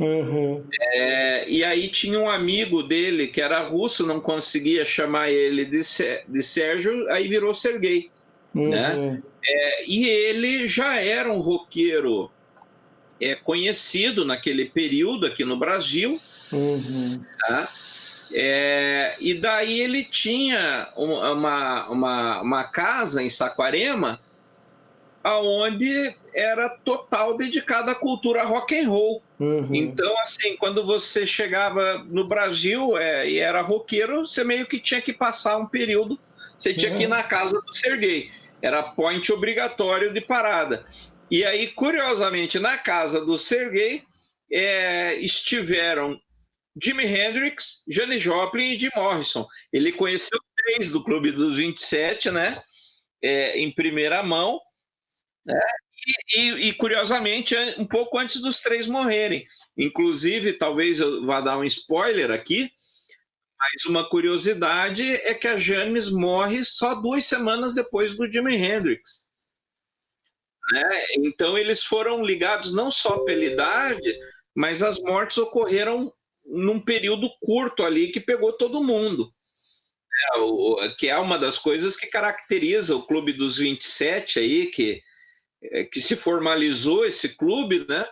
E aí tinha um amigo dele que era russo, não conseguia chamar ele de Sérgio, aí virou Serguei, né? E ele já era um roqueiro conhecido naquele período aqui no Brasil, Uhum. Tá? E daí ele tinha uma casa em Saquarema, aonde era total dedicada à cultura rock and roll. Uhum. Então, assim, quando você chegava no Brasil e era roqueiro, você meio que tinha que passar um período, você tinha que ir É. na casa do Serguei. Era point obrigatório de parada. E aí, curiosamente, na casa do Serguei, estiveram Jimi Hendrix, Janis Joplin e Jim Morrison. Ele conheceu três do Clube dos 27, né? Em primeira mão, né? E, curiosamente, um pouco antes dos três morrerem. Inclusive, talvez eu vá dar um spoiler aqui, mas uma curiosidade é que a Janis morre só 2 semanas depois do Jimi Hendrix. Né? Então, eles foram ligados não só pela idade, mas as mortes ocorreram num período curto ali que pegou todo mundo. Que é uma das coisas que caracteriza o Clube dos 27 aí, que se formalizou esse clube, né?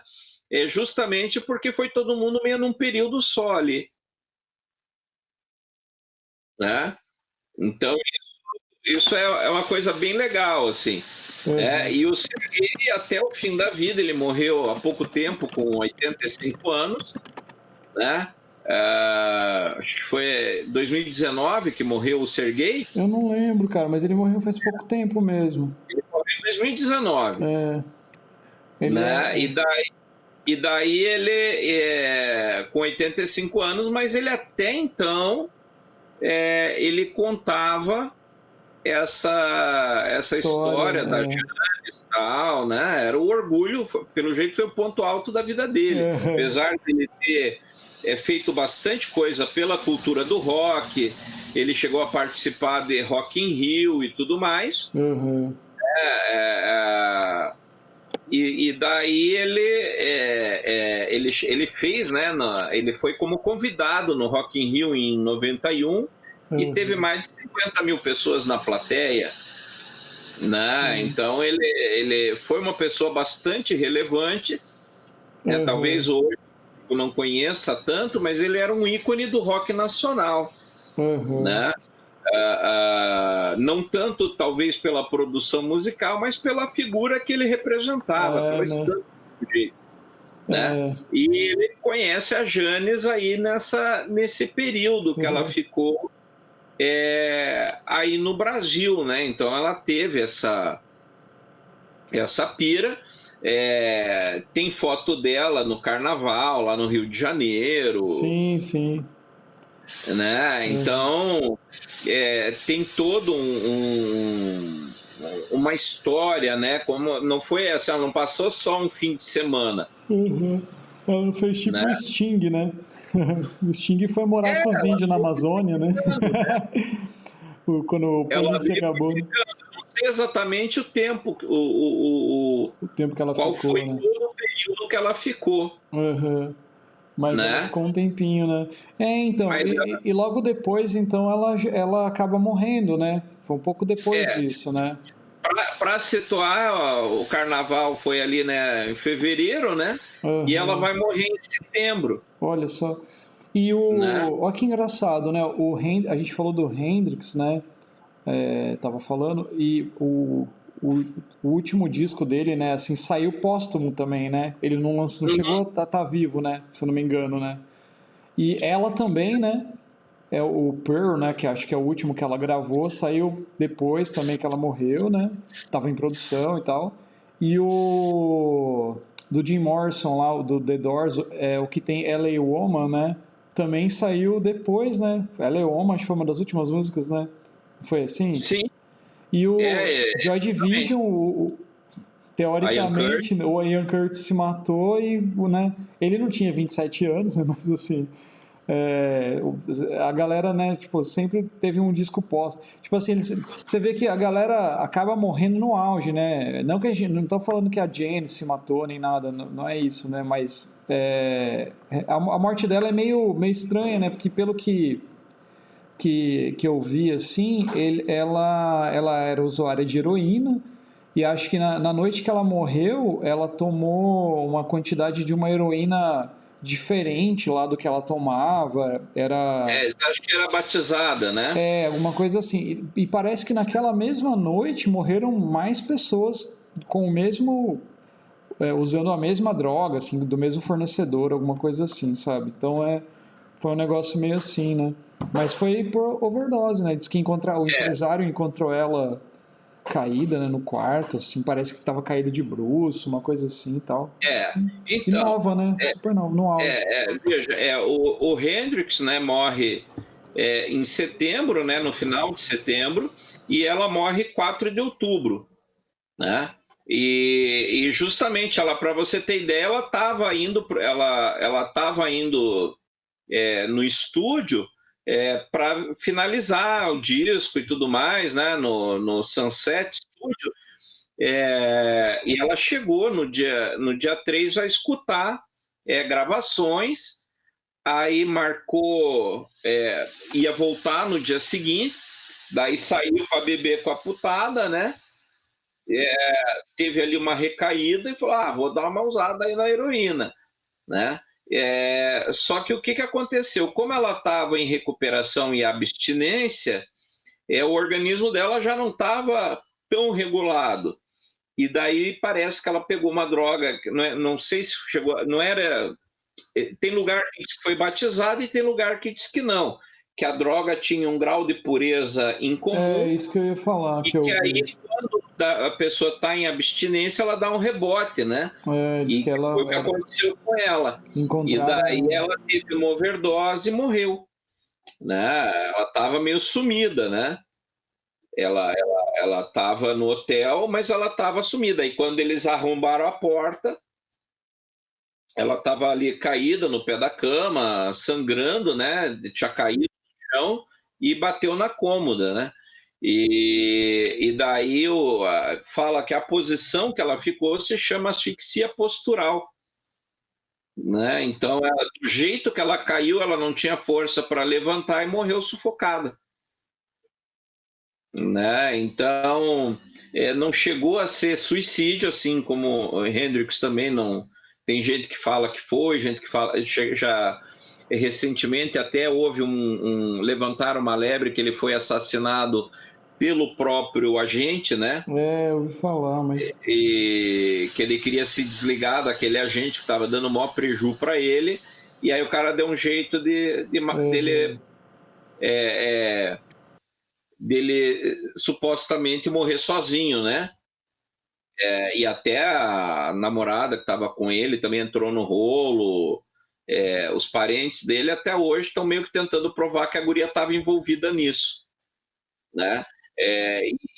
Justamente porque foi todo mundo meio num período só ali, né? Então isso é uma coisa bem legal, assim. Uhum. E o Serguei, até o fim da vida, ele morreu há pouco tempo, com 85 anos, né? Acho que foi 2019 que morreu o Serguei. Eu não lembro, cara, mas ele morreu faz pouco tempo mesmo. Ele morreu em 2019, É, ele né? é. E daí ele com 85 anos, mas ele até então ele contava essa História. história da É. Jane e tal, né? Era o orgulho, pelo jeito foi o ponto alto da vida dele. É. Apesar de ele ter feito bastante coisa pela cultura do rock, ele chegou a participar de Rock in Rio e tudo mais. Uhum. É, e daí ele fez, né? Ele foi como convidado no Rock in Rio em 91 e teve Uhum. mais de 50 mil pessoas na plateia, né? Sim. Então ele foi uma pessoa bastante relevante, né? Uhum. Talvez hoje eu não conheça tanto, mas ele era um ícone do rock nacional, Uhum. né? Não tanto talvez pela produção musical, mas pela figura que ele representava, É, pela né? estampa dele, né? É. E ele conhece a Janis aí nesse período que ela Uhum. ficou aí no Brasil, né? Então ela teve essa pira. Tem foto dela no Carnaval, lá no Rio de Janeiro, Sim, sim. né? Uhum. Então tem todo uma história, né? Como não foi assim, ela não passou só um fim de semana, Uhum. Ela fez né? tipo o Sting, né? O Sting foi morar com os Ela índios na foi Amazônia, né? ficando, Quando o ela polícia veio acabou, né? ficando, não sei exatamente o tempo, o, O tempo que ela qual foi ficou, né? todo o período que ela ficou, Uhum. Mas ela né? ficou um tempinho, né? Então, Mas e logo depois, então, ela acaba morrendo, né? Foi um pouco depois é, disso, né? para situar, ó, o carnaval foi ali, né, em fevereiro, né? E ela Uhum. vai morrer em setembro, Olha só. E né? olha que engraçado, né? A gente falou do Hendrix, né? Tava falando, e o, o último disco dele, né, assim, saiu póstumo também, né? Ele não chegou a Uhum. tá vivo, né? Se eu não me engano, né? E ela também, né? É o Pearl, né? Que acho que é o último que ela gravou, saiu depois também que ela morreu, né? Tava em produção e tal. E o do Jim Morrison lá, o do The Doors, o que tem L.A. Woman, né? Também saiu depois, né? L.A. Woman acho que foi uma das últimas músicas, né? Foi assim? Sim, E o Joy exatamente. Division, Ian Curtis, teoricamente, o Ian Curtis se matou e, né? Ele não tinha 27 anos, né? Mas assim, é, a galera, né, tipo, sempre teve um disco pós. Tipo assim, você vê que a galera acaba morrendo no auge, né? Não que a gente, não tô falando que a Jane se matou nem nada, não é isso, né? Mas a morte dela é meio estranha, né? Porque pelo que eu vi, assim, ela era usuária de heroína e acho que na noite que ela morreu, ela tomou uma quantidade de uma heroína diferente lá do que ela tomava, era... Acho que era batizada, né? Alguma coisa assim. E parece que naquela mesma noite morreram mais pessoas com o mesmo... usando a mesma droga, assim, do mesmo fornecedor, alguma coisa assim, sabe? Então foi um negócio meio assim, né? Mas foi por overdose, né? Diz que o empresário encontrou ela caída, né, no quarto, assim, parece que estava caída de bruço, uma coisa assim e tal. Assim, e Então, nova, né? Super nova, no auge. veja, o Hendrix, né, morre em setembro, né, no final de setembro, e ela morre 4 de outubro, né? E justamente ela, para você ter ideia, ela estava indo no estúdio para finalizar o disco e tudo mais, né, no Sunset Studio, e ela chegou no dia 3 a escutar gravações, aí marcou, ia voltar no dia seguinte, daí saiu para beber com a putada, né? Teve ali uma recaída e falou: vou dar uma usada aí na heroína, né? Só que o que aconteceu? Como ela estava em recuperação e abstinência, o organismo dela já não estava tão regulado. E daí parece que ela pegou uma droga, não sei se chegou, não era. Tem lugar que diz que foi batizado e tem lugar que diz que não, que a droga tinha um grau de pureza incomum, Isso que eu ia falar, e que eu que aí, vi. quando a pessoa está em abstinência, ela dá um rebote, né? Diz E que que foi o ela que aconteceu com ela. E daí encontraram. ela teve uma overdose e morreu, né? Ela estava meio sumida, né? Ela estava no hotel, mas ela estava sumida. E quando eles arrombaram a porta, ela estava ali caída no pé da cama, sangrando, né? Tinha caído no chão e bateu na cômoda, né? E daí fala que a posição que ela ficou se chama asfixia postural, né? Então, do jeito que ela caiu, ela não tinha força para levantar e morreu sufocada, né? Então, não chegou a ser suicídio, assim como o Hendrix também não. Tem gente que fala que foi, gente que fala já recentemente até houve levantaram uma lebre que ele foi assassinado pelo próprio agente, né? Eu ouvi falar, mas. E que ele queria se desligar daquele agente que estava dando o maior prejuízo para ele, e aí o cara deu um jeito dele supostamente morrer sozinho, né? E até a namorada que estava com ele também entrou no rolo. Os parentes dele até hoje estão meio que tentando provar que a guria estava envolvida nisso, né?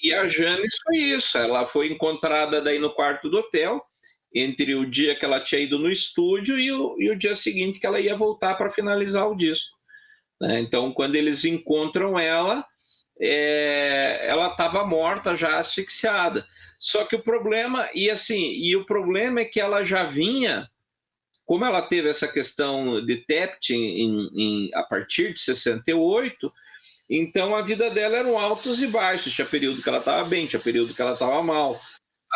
E a Janis foi isso, ela foi encontrada daí no quarto do hotel, entre o dia que ela tinha ido no estúdio e o dia seguinte que ela ia voltar para finalizar o disco, né? Então, quando eles encontram ela, ela estava morta, já asfixiada. Só que o problema, o problema é que ela já vinha, como ela teve essa questão de TEPT a partir de 68, então a vida dela eram altos e baixos. Tinha período que ela estava bem, tinha período que ela estava mal.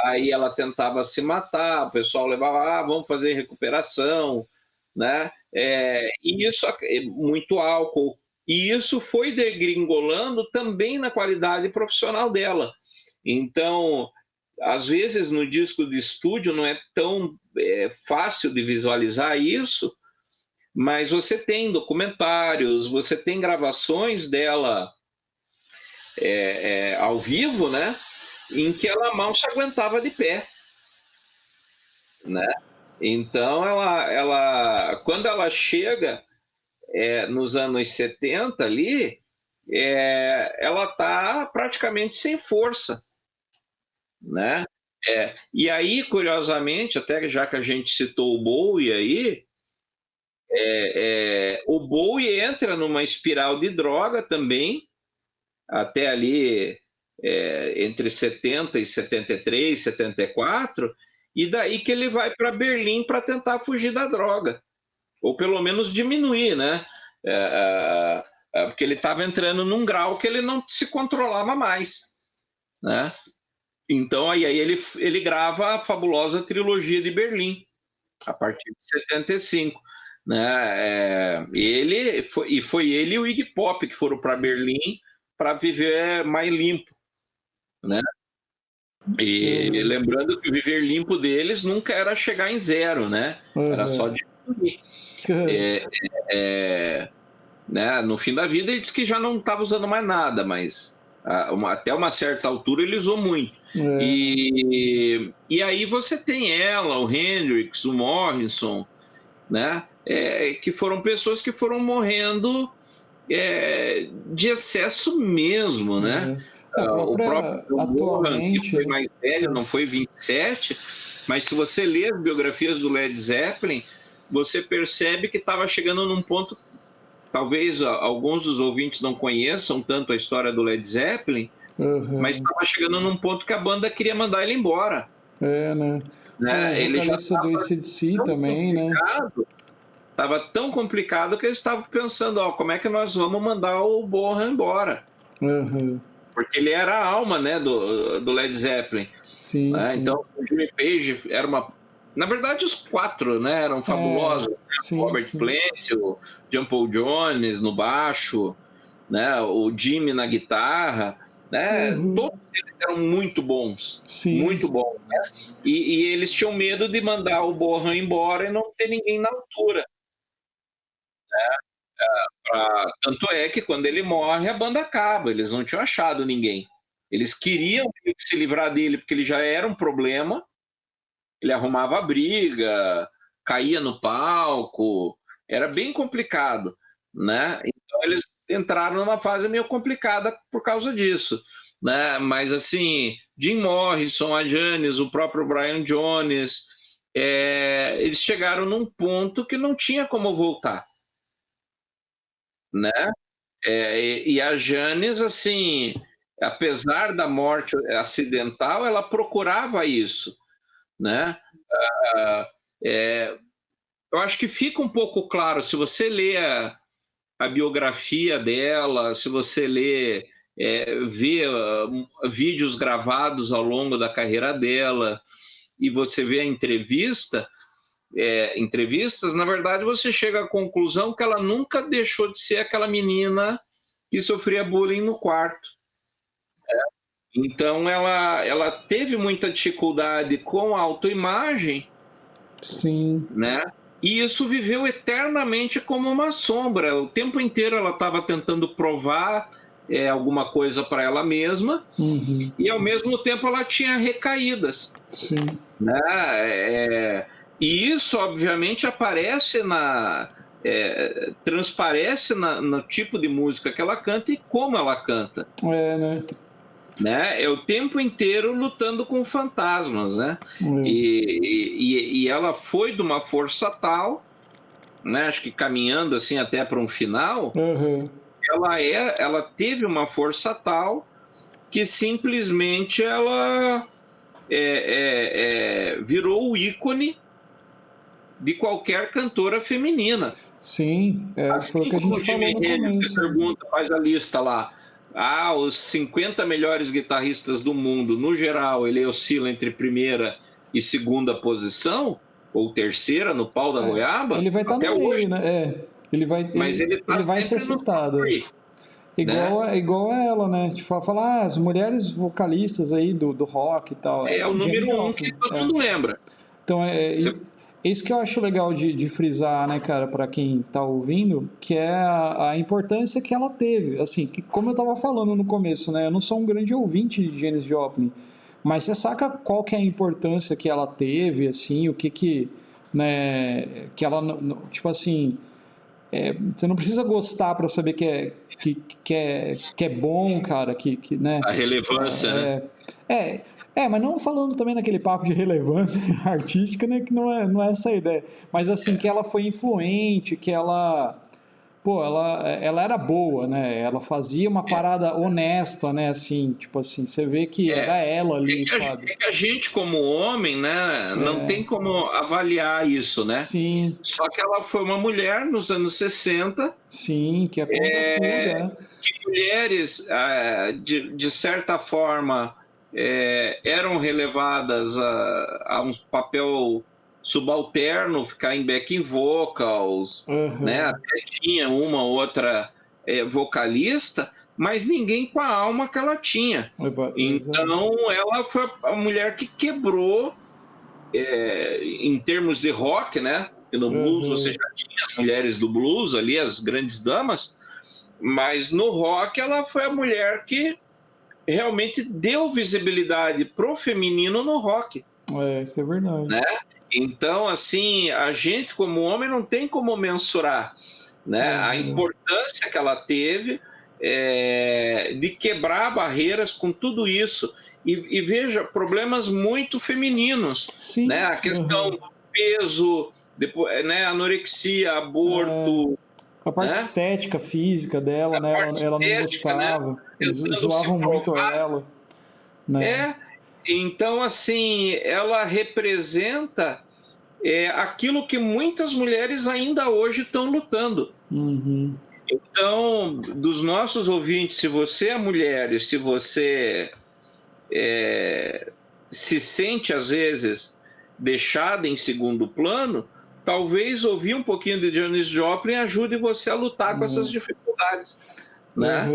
Aí ela tentava se matar, o pessoal levava, vamos fazer recuperação, né? E isso, muito álcool. E isso foi degringolando também na qualidade profissional dela. Então, às vezes no disco de estúdio não é tão fácil de visualizar isso, mas você tem documentários, você tem gravações dela ao vivo, né? Em que ela mal se aguentava de pé, né? Então, quando ela chega nos anos 70 ali, ela está praticamente sem força, né? E aí, curiosamente, até já que a gente citou o Bowie aí, o Bowie entra numa espiral de droga também, até ali entre 70 e 73, 74, e daí que ele vai para Berlim para tentar fugir da droga, ou pelo menos diminuir, né? Porque ele estava entrando num grau que ele não se controlava mais, né? Então aí ele grava a fabulosa trilogia de Berlim, a partir de 75. né? Foi ele e o Iggy Pop que foram para Berlim para viver mais limpo, né? E Uhum. lembrando que o viver limpo deles nunca era chegar em zero, né? Era só Uhum. diminuir. É, é, né? No fim da vida, ele disse que já não estava usando mais nada, mas até uma certa altura ele usou muito. É, né? E aí você tem ela, o Hendrix, o Morrison, né? Que foram pessoas que foram morrendo de excesso mesmo, né? É. A O próprio própria John Bonham, que atualmente, foi né? mais velho, Ah, não foi 27, mas se você lê as biografias do Led Zeppelin, você percebe que estava chegando num ponto, talvez alguns dos ouvintes não conheçam tanto a história do Led Zeppelin, mas uhum. estava chegando num ponto que a banda queria mandar ele embora, É, né? O né? Ele já vocalista do estava AC/DC tão também, né? complicado, estava tão complicado que eles estavam pensando, ó, como é que nós vamos mandar o Bonham embora? Uhum. Porque ele era a alma, né, do Led Zeppelin, Sim, né? sim. Então o Jimmy Page era uma, na verdade os quatro, né, eram É, fabulosos, né? O sim, Robert sim. Plant, o John Paul Jones no baixo, né, o Jimmy na guitarra, né, Uhum. todos eles eram Sim. muito bons, né? E eles tinham medo de mandar o Bonham embora e não ter ninguém na altura. Tanto é que quando ele morre, a banda acaba, eles não tinham achado ninguém. Eles queriam meio que se livrar dele, porque ele já era um problema, ele arrumava briga, caía no palco, era bem complicado, né? Então eles entraram numa fase meio complicada por causa disso, né? Mas assim, Jim Morrison, a Janis, o próprio Brian Jones, eles chegaram num ponto que não tinha como voltar, né? E a Janis, assim, apesar da morte acidental, ela procurava isso, né? Ah, é, eu acho que fica um pouco claro, se você lê a biografia dela, se você vê vídeos gravados ao longo da carreira dela, e você vê a entrevistas, na verdade você chega à conclusão que ela nunca deixou de ser aquela menina que sofria bullying no quarto. Então ela teve muita dificuldade com a autoimagem, Sim. né? E isso viveu eternamente como uma sombra. O tempo inteiro ela estava tentando provar alguma coisa para ela mesma Uhum. e ao mesmo tempo ela tinha recaídas, Sim. né? E isso obviamente transparece no tipo de música que ela canta e como ela canta, É, né? né? É o tempo inteiro lutando com fantasmas, né? É. E ela foi de uma força tal, né? Acho que caminhando assim até para um final, Uhum. ela teve uma força tal que simplesmente ela virou o ícone de qualquer cantora feminina. Sim, foi o Assim que a como gente o falou Jimi no Hendrix, você começo, né? pergunta, faz a lista lá. Os 50 melhores guitarristas do mundo, no geral, ele oscila entre primeira e segunda posição, ou terceira no pau da É, goiaba, ele vai estar até no hoje, meio, né? Ele vai, mas ele está ele vai ser sempre no top citado. 3, né? Igual a ela, né? Tipo, falar as mulheres vocalistas aí do rock e tal. É o Janis número um que Joplin. todo mundo lembra. Então, Você- isso que eu acho legal de frisar, né, cara, para quem tá ouvindo, que é a importância que ela teve. Assim, que, como eu tava falando no começo, né? Eu não sou um grande ouvinte de Janis Joplin, mas você saca qual que é a importância que ela teve, assim, o que né, que ela, tipo assim, você não precisa gostar para saber que é bom, cara, né? A relevância, né? É, mas não falando também naquele papo de relevância artística, né? Que não é essa a ideia. Mas assim, que ela foi influente, que ela. Pô, ela era boa, né? Ela fazia uma É, parada honesta, né? Assim, tipo assim, você vê que é, era ela ali, sabe? é que a gente, como homem, né, não tem como avaliar isso, né? Sim, Só que ela foi uma mulher nos anos 60, sim, que é contra tudo, que mulheres, de certa forma, eram relevadas a um papel. subalterno, ficar em backing vocals, né? Até tinha uma outra vocalista, mas ninguém com a alma que ela tinha. Então, ela foi a mulher que quebrou, em termos de rock, né? E no blues você já tinha as mulheres do blues ali, as grandes damas, mas no rock ela foi a mulher que realmente deu visibilidade pro feminino no rock. Isso é verdade. Né? Então, assim, a gente como homem não tem como mensurar, né? A importância que ela teve de quebrar barreiras com tudo isso. E veja, problemas muito femininos, sim, né? A questão do peso, depois, né? Anorexia, aborto... A parte estética, física dela, né? Ela não gostava. Né? Eles zoavam muito ela. Né? Então, assim, ela representa aquilo que muitas mulheres ainda hoje estão lutando. Então, dos nossos ouvintes, se você é mulher e se você se sente, às vezes, deixada em segundo plano, talvez ouvir um pouquinho de Janis Joplin ajude você a lutar com essas dificuldades. Né?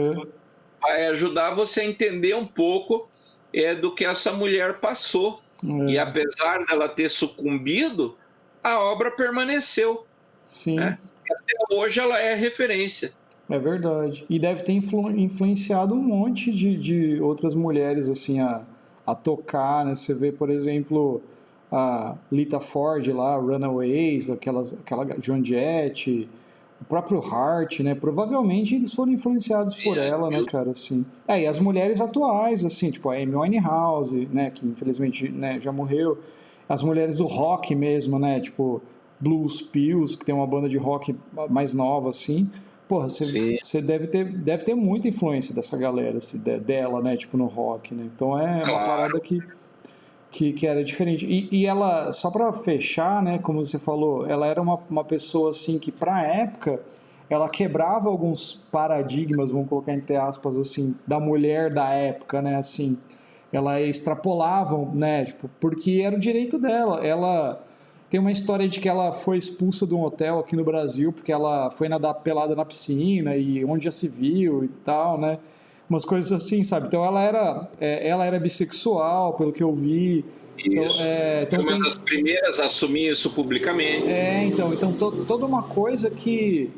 Vai ajudar você a entender um pouco do que essa mulher passou. E apesar dela ter sucumbido, a obra permaneceu. Sim. Né? E até hoje ela é referência. É verdade. E deve ter influenciado um monte de outras mulheres assim, a tocar, né? Você vê, por exemplo, a Lita Ford lá, Runaways, aquela Joan Jett, o próprio Heart, né? Provavelmente eles foram influenciados por ela, né, cara, assim. E as mulheres atuais, assim, tipo a Amy Winehouse, né, que infelizmente, né, já morreu. As mulheres do rock mesmo, né, tipo Blues Pills, que tem uma banda de rock mais nova, assim. Porra, você deve ter muita influência dessa galera, assim, dela, né, tipo no rock, né. Então é uma parada que era diferente. E ela, só para fechar, né, como você falou, ela era uma pessoa assim que, para a época, ela quebrava alguns paradigmas, vamos colocar entre aspas, assim, da mulher da época, né, assim, ela extrapolava, né, tipo, porque era o direito dela. Ela tem uma história de que ela foi expulsa de um hotel aqui no Brasil porque ela foi nadar pelada na piscina e onde já se viu e tal, né, umas coisas assim, sabe? Então ela era bissexual, pelo que eu vi. Isso. Então uma das primeiras a assumir isso publicamente. Então toda uma coisa que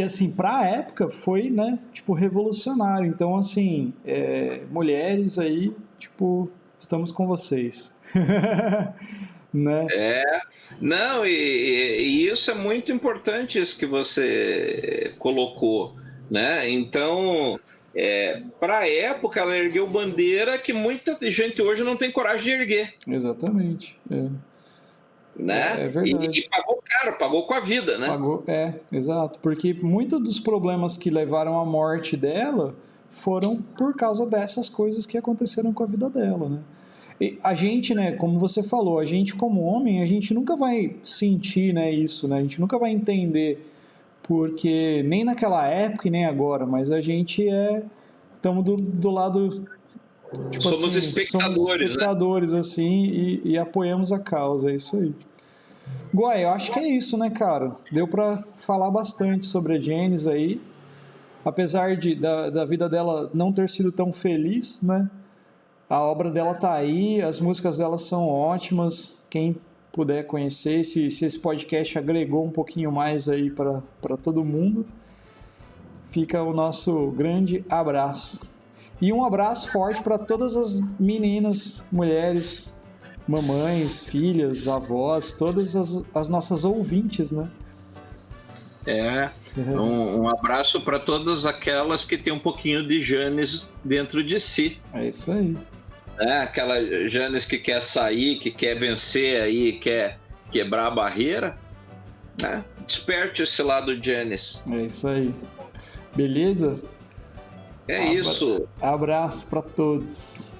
assim, pra época foi, né, tipo, revolucionário. Então, assim, mulheres aí, tipo, estamos com vocês. Né? Não, e isso é muito importante, isso que você colocou, né? Então, para a época, ela ergueu bandeira que muita gente hoje não tem coragem de erguer. Exatamente. Né? É verdade. E pagou caro, pagou com a vida, né? Pagou, exato. Porque muitos dos problemas que levaram à morte dela foram por causa dessas coisas que aconteceram com a vida dela, né? E a gente, né, como você falou, a gente como homem, a gente nunca vai sentir, né, isso, né? A gente nunca vai entender, porque nem naquela época e nem agora, mas a gente estamos do lado, tipo, somos assim, espectadores, né? Assim, e apoiamos a causa, é isso aí. Guai, eu acho que é isso, né, cara? Deu pra falar bastante sobre a Janis aí, apesar da vida dela não ter sido tão feliz, né? A obra dela tá aí, as músicas dela são ótimas. Quem puder conhecer, se esse podcast agregou um pouquinho mais aí para todo mundo, fica o nosso grande abraço. E um abraço forte para todas as meninas, mulheres, mamães, filhas, avós, todas as nossas ouvintes, né? Um abraço para todas aquelas que têm um pouquinho de Janis dentro de si. É isso aí. Aquela Janis que quer sair, que quer vencer aí, quer quebrar a barreira, né? Desperte esse lado Janis. É isso aí. Beleza? Isso. Abraço para todos.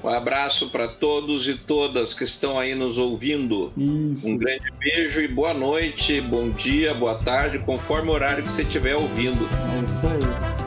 Um abraço para todos e todas que estão aí nos ouvindo. Isso. Um grande beijo e boa noite, bom dia, boa tarde, conforme o horário que você estiver ouvindo. É isso aí.